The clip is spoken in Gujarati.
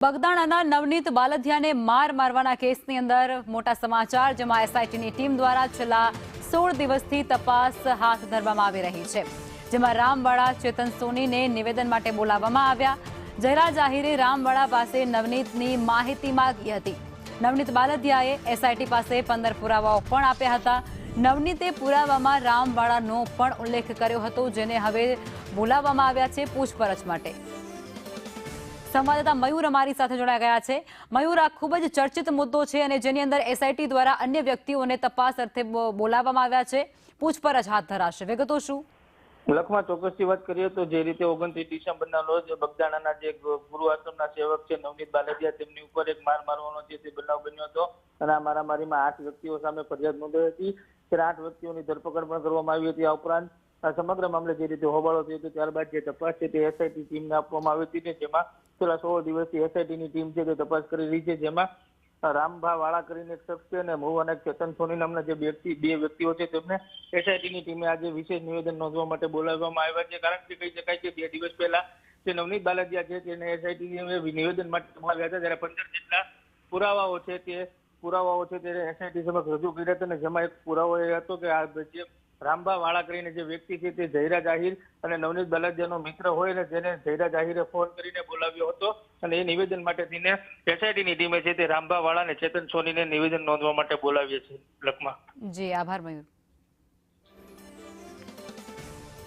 બગદાણાના નવનીત બાલદિયાને માર મારવાના કેસની અંદર મોટા સમાચાર, જેમાં એસઆઈટીની ટીમ દ્વારા છેલ્લા 16 દિવસથી તપાસ હાથ ધરવામાં આવી રહી છે, જેમાં રામવાડા ચેતન સોનીને નિવેદન માટે બોલાવવામાં આવ્યા. જયરાજ આહિરે રામવાડા પાસે નવનીતની માહિતી માંગી હતી. નવનીત બાલદિયાએ એસઆઈટી પાસે 15 પુરાવાઓ પણ આપ્યા હતા. નવનીતે પુરાવામાં રામવાડાનો પણ ઉલ્લેખ કર્યો હતો, જેને હવે બોલાવવામાં આવ્યા છે પૂછપરછ માટે. સંવાદદાતા મયુર અમારી સાથે જોડાઈ ગયા છે. મયુર, આ ખૂબ જ ચર્ચિત મુદ્દો છે અને જેની અંદર એસઆઈટી દ્વારા અન્ય વ્યક્તિઓને તપાસ અર્થે બોલાવવામાં આવ્યા છે. પૂછપરછ હાથ ધરાશે, વિગતો શું? લખમાં ચોક્કસથી વાત કરીએ તો જે રીતે 29 ડિસેમ્બરના રોજ બગદાણાના જે ગુરુ આશ્રમના સેવક છે નવનીત બાલદિયા, તેમની ઉપર એક માર મારવાનો જે તે બનાવ બન્યો હતો અને આ મારામારીમાં 8 વ્યક્તિઓ સામે ફરિયાદ નોંધાઈ હતી. ત્યારે 8 વ્યક્તિઓની ધરપકડ પણ કરવામાં આવી હતી. આ ઉપરાંત સમગ્ર મામલે જે રીતે હોબાળો થયો હતો ત્યારબાદ જે તપાસ છે તે એસઆઈટી ટીમને આપવામાં આવી હતી, જેમાં છેલ્લા 16 દિવસથી એસઆઈટીની ટીમ છે તે તપાસ કરી રહી છે. જેમાં રામભા વાળા કરીને એક શખ્સ છે અને મૂળ અને ચેતન સોની નામના જે બે વ્યક્તિઓ છે તેમને એસઆઈટીની ટીમે આજે વિશેષ નિવેદન નોંધવા માટે બોલાવવામાં આવ્યા છે. કારણ કે કહી શકાય કે 2 દિવસ પહેલા જે નવનીત બાલદિયા છે તેને એસઆઈટીની નિવેદન માટે બોલાવ્યા હતા, ત્યારે 15 જેટલા પુરાવાઓ છે તે એસઆઈટી સમક્ષ રજૂ કર્યા હતા અને જેમાં એક પુરાવો એ હતો કે આ જે રામભા વાળા કરીને જે વ્યક્તિ છે તે જયરાજ આહિર અને નવનીત બાલદિયાનો મિત્ર હોય ને જેને જયરાજ આહિરે ફોન કરીને બોલાવ્યો હતો અને એ નિવેદન માટે તેને એસઆઈટીની ટીમે છે તે રામભા વાળા અને ચેતન સોનીને નિવેદન નોંધવા માટે બોલાવ્યા છે. લખમાં જી આભાર મયુર.